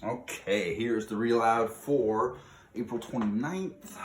Okay, here's the Read Aloud for April 29th.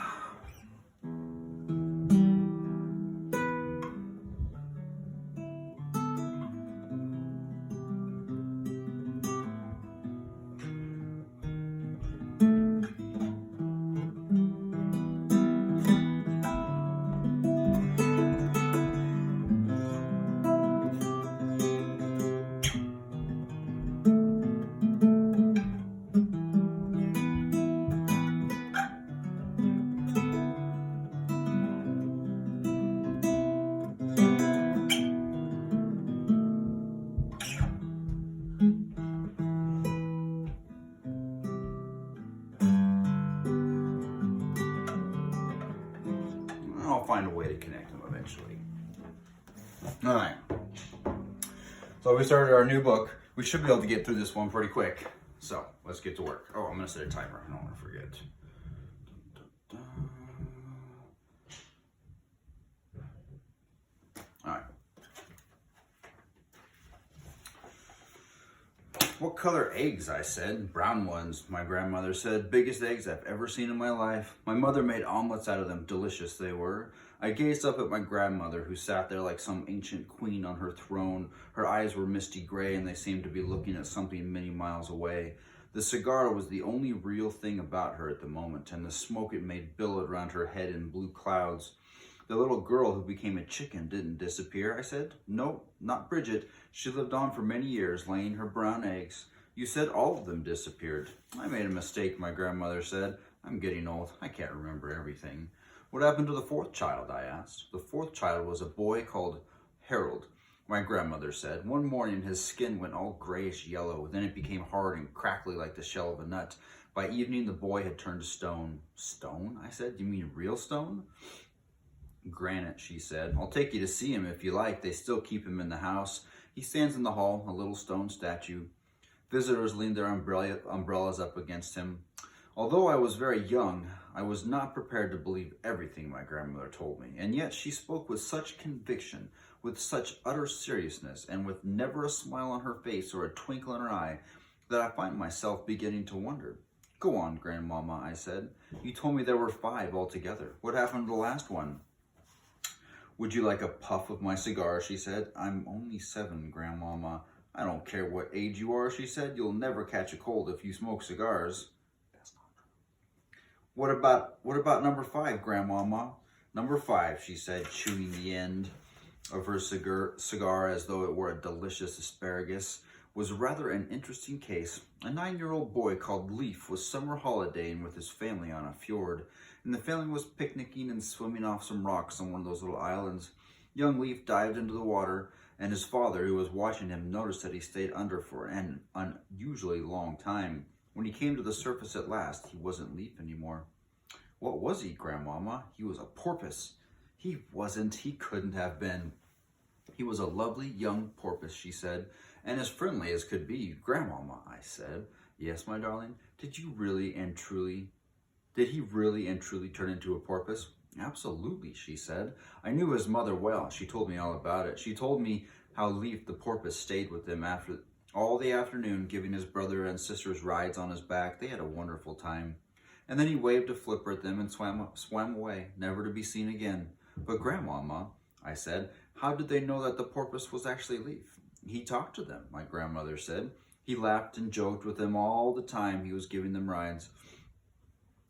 I'll find a way to connect them eventually. All right. So we started our new book. We should be able to get through this one pretty quick. So let's get to work. Oh, I'm going to set a timer. I don't want to forget. All right. What color eggs? I said. Brown ones, my grandmother said. Biggest eggs I've ever seen in my life. My mother made omelets out of them. Delicious they were. I gazed up at my grandmother, who sat there like some ancient queen on her throne. Her eyes were misty gray, and they seemed to be looking at something many miles away. The cigar was the only real thing about her at the moment, and the smoke it made billowed around her head in blue clouds. The little girl who became a chicken didn't disappear, I said. No, not Bridget. She lived on for many years, laying her brown eggs. You said all of them disappeared. I made a mistake, my grandmother said. I'm getting old. I can't remember everything. What happened to the fourth child? I asked. The fourth child was a boy called Harold, my grandmother said. One morning his skin went all grayish yellow. Then it became hard and crackly like the shell of a nut. By evening the boy had turned to stone. Stone? I said. Do you mean real stone? Granite, she said. I'll take you to see him if you like. They still keep him in the house. He stands in the hall, a little stone statue. Visitors leaned their umbrellas up against him. Although I was very young, I was not prepared to believe everything my grandmother told me, and yet she spoke with such conviction, with such utter seriousness, and with never a smile on her face or a twinkle in her eye, that I find myself beginning to wonder. Go on, Grandmama, I said. You told me there were 5 altogether. What happened to the last one? Would you like a puff of my cigar, she said. I'm only 7, Grandmama. I don't care what age you are, she said. You'll never catch a cold if you smoke cigars. That's not true. What about number 5, Grandmama? Number 5, she said, chewing the end of her cigar as though it were a delicious asparagus, was rather an interesting case. A 9-year-old boy called Leaf was summer holidaying with his family on a fjord, and the family was picnicking and swimming off some rocks on one of those little islands. Young Leaf dived into the water, and his father, who was watching him, noticed that he stayed under for an unusually long time. When he came to the surface at last, he wasn't Leaf anymore. What was he, Grandmama? He was a porpoise. He wasn't. He couldn't have been. He was a lovely young porpoise, she said, and as friendly as could be. Grandmama, I said. Yes, my darling. Did he really and truly turn into a porpoise? Absolutely, she said. I knew his mother well. She told me all about it. She told me how Leaf the porpoise stayed with them after all the afternoon, giving his brother and sisters rides on his back. They had a wonderful time. And then he waved a flipper at them and swam away, never to be seen again. But Grandmama, I said, how did they know that the porpoise was actually Leaf? He talked to them, my grandmother said. He laughed and joked with them all the time he was giving them rides.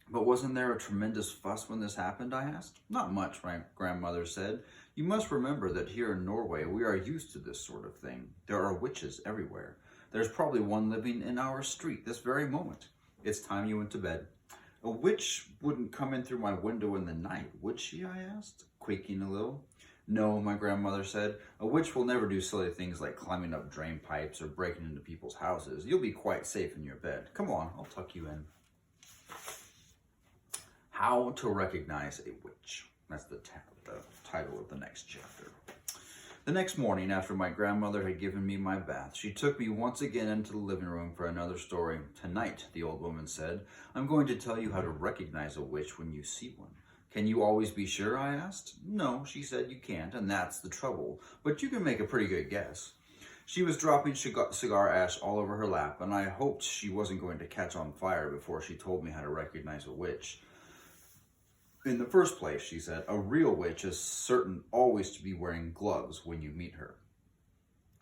But wasn't there a tremendous fuss when this happened, I asked. Not much, my grandmother said. You must remember that here in Norway we are used to this sort of thing. There are witches everywhere. There's probably one living in our street this very moment. It's time you went to bed. A witch wouldn't come in through my window in the night, would she, I asked, quaking a little. No, my grandmother said. A witch will never do silly things like climbing up drain pipes or breaking into people's houses. You'll be quite safe in your bed. Come on, I'll tuck you in. How to Recognize a Witch. That's the title of the next chapter. The next morning, after my grandmother had given me my bath, she took me once again into the living room for another story. Tonight, the old woman said, I'm going to tell you how to recognize a witch when you see one. Can you always be sure, I asked. No, she said, you can't, and that's the trouble. But you can make a pretty good guess. She was dropping cigar ash all over her lap, and I hoped she wasn't going to catch on fire before she told me how to recognize a witch. In the first place, she said, a real witch is certain always to be wearing gloves when you meet her.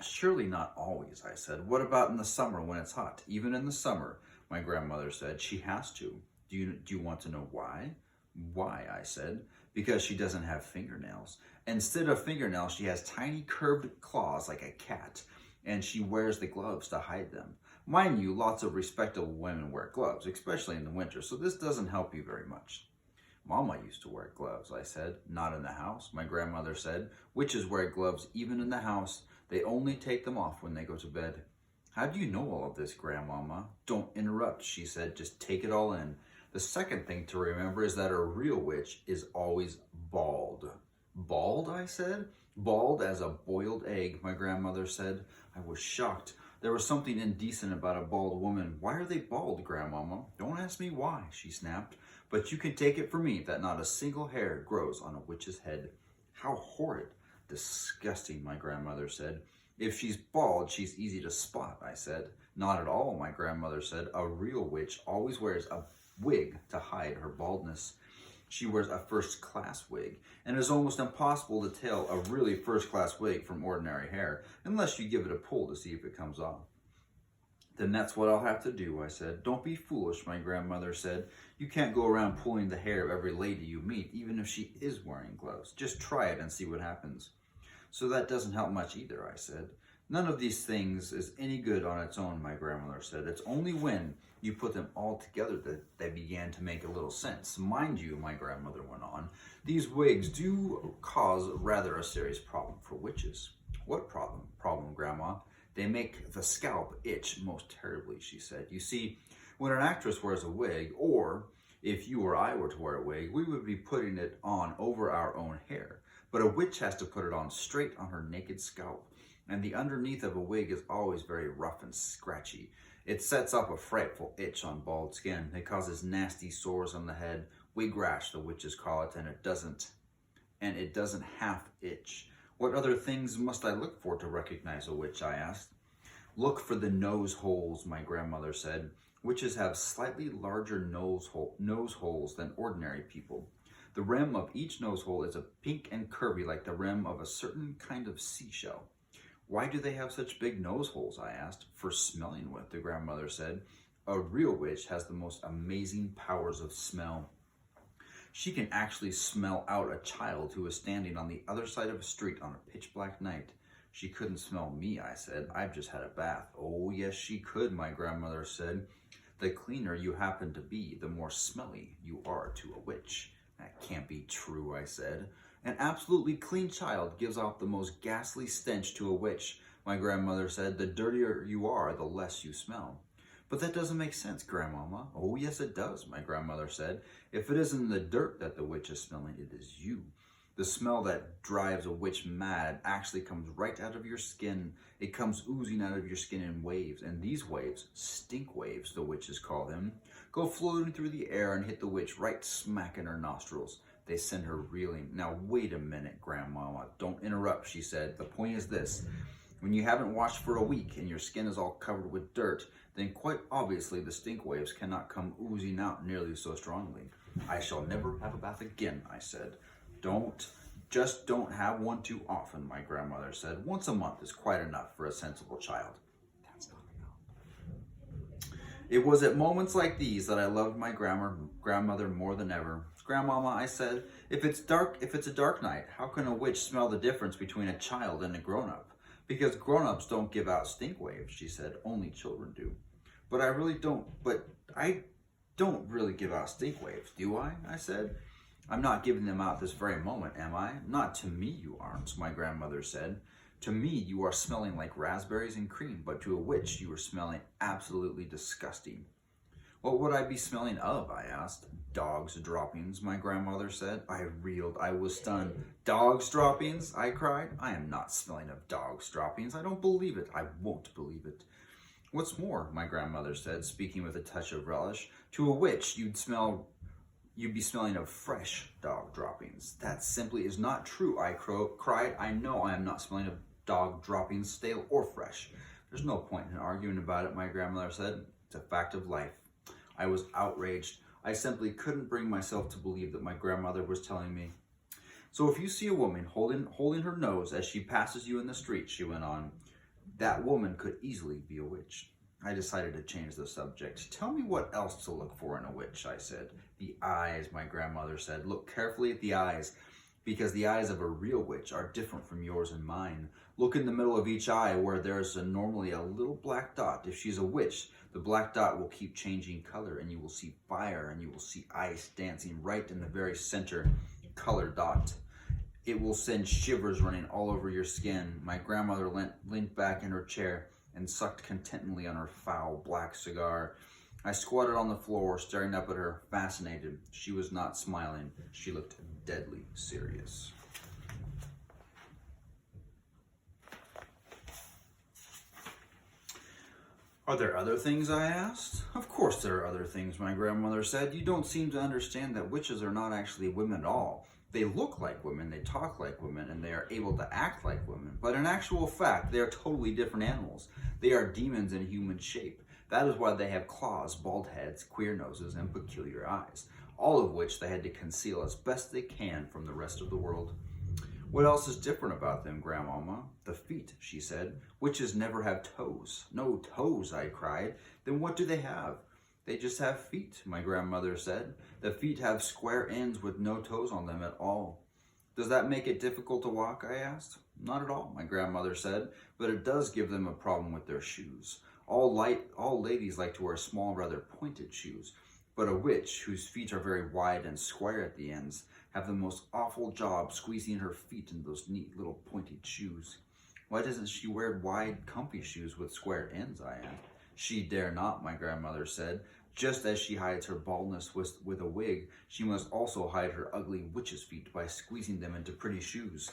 Surely not always, I said. What about in the summer when it's hot? Even in the summer, my grandmother said, she has to. Do you want to know why? Why, I said. Because she doesn't have fingernails. Instead of fingernails, she has tiny curved claws like a cat, and she wears the gloves to hide them. Mind you, lots of respectable women wear gloves, especially in the winter, so this doesn't help you very much. Mama used to wear gloves, I said. Not in the house, my grandmother said. Witches wear gloves even in the house. They only take them off when they go to bed. How do you know all of this, Grandmama? Don't interrupt, she said. Just take it all in. The second thing to remember is that a real witch is always bald. Bald, I said. Bald as a boiled egg, my grandmother said. I was shocked. There was something indecent about a bald woman. Why are they bald, Grandmama? Don't ask me why, she snapped. But you can take it from me that not a single hair grows on a witch's head. How horrid. Disgusting, my grandmother said. If she's bald, she's easy to spot, I said. Not at all, my grandmother said. A real witch always wears a wig to hide her baldness. She wears a first-class wig, and it is almost impossible to tell a really first-class wig from ordinary hair, unless you give it a pull to see if it comes off. Then that's what I'll have to do, I said. Don't be foolish, my grandmother said. You can't go around pulling the hair of every lady you meet, even if she is wearing gloves. Just try it and see what happens. So that doesn't help much either, I said. None of these things is any good on its own, my grandmother said. It's only when you put them all together that they began to make a little sense. Mind you, my grandmother went on, these wigs do cause rather a serious problem for witches. What problem? Problem, Grandma? They make the scalp itch most terribly, she said. You see, when an actress wears a wig, or if you or I were to wear a wig, we would be putting it on over our own hair. But a witch has to put it on straight on her naked scalp. And the underneath of a wig is always very rough and scratchy. It sets up a frightful itch on bald skin. It causes nasty sores on the head. Wig rash, the witches call it, and it doesn't half itch. What other things must I look for to recognize a witch, I asked. Look for the nose holes, my grandmother said. Witches have slightly larger nose holes than ordinary people. The rim of each nose hole is a pink and curvy like the rim of a certain kind of seashell. Why do they have such big nose holes, I asked. For smelling with, the grandmother said. A real witch has the most amazing powers of smell. She can actually smell out a child who is standing on the other side of a street on a pitch black night. She couldn't smell me, I said. I've just had a bath. Oh, yes, she could, my grandmother said. The cleaner you happen to be, the more smelly you are to a witch. That can't be true, I said. An absolutely clean child gives off the most ghastly stench to a witch, my grandmother said. The dirtier you are, the less you smell. But that doesn't make sense, Grandmama. Oh, yes, it does, my grandmother said. If it isn't the dirt that the witch is smelling, it is you. The smell that drives a witch mad actually comes right out of your skin. It comes oozing out of your skin in waves, and these waves, stink waves, the witches call them, go floating through the air and hit the witch right smack in her nostrils. They send her reeling. Now, wait a minute, Grandmama. Don't interrupt, she said. The point is this. When you haven't washed for a week and your skin is all covered with dirt, then quite obviously the stink waves cannot come oozing out nearly so strongly. I shall never have a bath again, I said. Just don't have one too often, my grandmother said. Once a month is quite enough for a sensible child. That's not enough. It was at moments like these that I loved my grandmother more than ever. Grandmama, I said, if it's a dark night, how can a witch smell the difference between a child and a grown-up? Because grown-ups don't give out stink waves, she said. Only children do. But I don't really give out stink waves, do I? I said. I'm not giving them out this very moment, am I? Not to me you aren't, my grandmother said. To me you are smelling like raspberries and cream, but to a witch you are smelling absolutely disgusting. What would I be smelling of, I asked. Dog's droppings, my grandmother said. I reeled. I was stunned. Dog's droppings, I cried. I am not smelling of dog's droppings. I don't believe it. I won't believe it. What's more, my grandmother said, speaking with a touch of relish, to a witch you'd be smelling of fresh dog droppings. That simply is not true, I cried. I know I am not smelling of dog droppings, stale or fresh. There's no point in arguing about it, my grandmother said. It's a fact of life. I was outraged. I simply couldn't bring myself to believe that my grandmother was telling me. So if you see a woman holding her nose as she passes you in the street, she went on, that woman could easily be a witch. I decided to change the subject. Tell me what else to look for in a witch, I said. The eyes, my grandmother said. Look carefully at the eyes, because the eyes of a real witch are different from yours and mine. Look in the middle of each eye where there's normally a little black dot. If she's a witch, the black dot will keep changing color, and you will see fire, and you will see ice dancing right in the very center color dot. It will send shivers running all over your skin. My grandmother leaned back in her chair and sucked contentedly on her foul black cigar. I squatted on the floor, staring up at her, fascinated. She was not smiling. She looked deadly serious. Are there other things, I asked? Of course there are other things, my grandmother said. You don't seem to understand that witches are not actually women at all. They look like women, they talk like women, and they are able to act like women. But in actual fact, they are totally different animals. They are demons in human shape. That is why they have claws, bald heads, queer noses, and peculiar eyes, all of which they had to conceal as best they can from the rest of the world. What else is different about them, Grandmama? The feet, she said. Witches never have toes. No toes, I cried. Then what do they have? They just have feet, my grandmother said. The feet have square ends with no toes on them at all. Does that make it difficult to walk, I asked. Not at all, my grandmother said, but it does give them a problem with their shoes. All ladies like to wear small, rather pointed shoes, but a witch, whose feet are very wide and square at the ends, have the most awful job squeezing her feet in those neat little pointed shoes. Why doesn't she wear wide, comfy shoes with square ends, I asked. She dare not, my grandmother said. Just as she hides her baldness with a wig, she must also hide her ugly witch's feet by squeezing them into pretty shoes.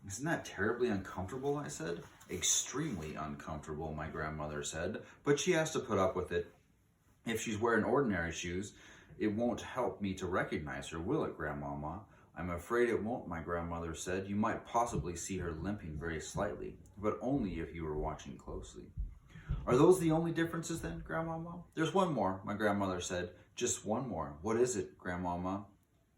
Isn't that terribly uncomfortable, I said. Extremely uncomfortable, my grandmother said, but she has to put up with it. If she's wearing ordinary shoes, it won't help me to recognize her, will it, Grandmama? I'm afraid it won't, my grandmother said. You might possibly see her limping very slightly, but only if you were watching closely. Are those the only differences then, Grandmama? There's one more, my grandmother said. Just one more. What is it, Grandmama?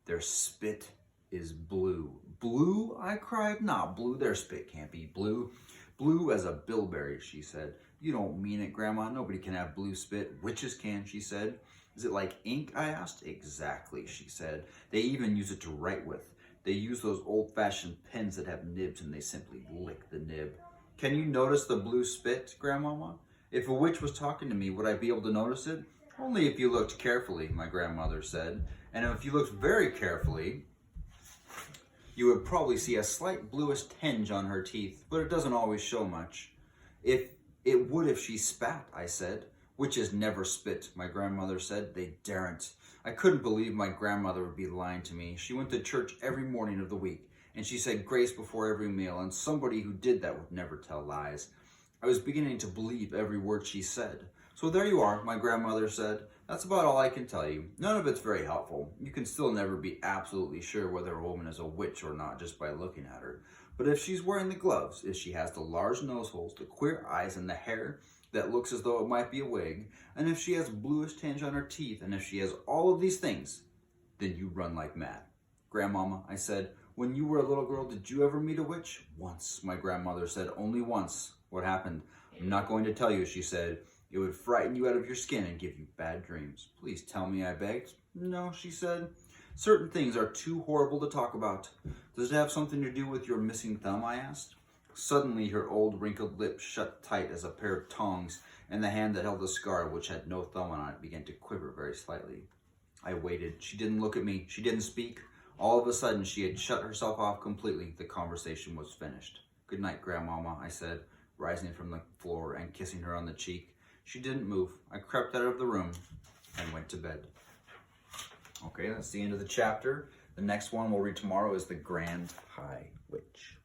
Their spit is blue. Blue? I cried. Nah, blue. Their spit can't be blue. Blue as a bilberry, she said. You don't mean it, Grandma. Nobody can have blue spit. Witches can, she said. Is it like ink, I asked. Exactly, she said. They even use it to write with. They use those old-fashioned pens that have nibs, and they simply lick the nib. Can you notice the blue spit, Grandmama? If a witch was talking to me, would I be able to notice it? Only if you looked carefully, my grandmother said. And if you looked very carefully, you would probably see a slight bluish tinge on her teeth, but it doesn't always show much. It would if she spat, I said. Witches never spit, my grandmother said. They daren't. I couldn't believe my grandmother would be lying to me. She went to church every morning of the week, and she said grace before every meal, and somebody who did that would never tell lies. I was beginning to believe every word she said. So there you are, my grandmother said. That's about all I can tell you. None of it's very helpful. You can still never be absolutely sure whether a woman is a witch or not just by looking at her. But if she's wearing the gloves, if she has the large nose holes, the queer eyes, and the hair that looks as though it might be a wig, and if she has bluish tinge on her teeth, and if she has all of these things, then you run like mad. Grandmama, I said, when you were a little girl, did you ever meet a witch? Once, my grandmother said. Only once. What happened? I'm not going to tell you, she said. It would frighten you out of your skin and give you bad dreams. Please tell me, I begged. No, she said. Certain things are too horrible to talk about. Does it have something to do with your missing thumb, I asked. Suddenly, her old wrinkled lips shut tight as a pair of tongs, and the hand that held the scar, which had no thumb on it, began to quiver very slightly. I waited. She didn't look at me. She didn't speak. All of a sudden, she had shut herself off completely. The conversation was finished. Good night, Grandmama, I said, rising from the floor and kissing her on the cheek. She didn't move. I crept out of the room and went to bed. Okay, that's the end of the chapter. The next one we'll read tomorrow is The Grand High Witch.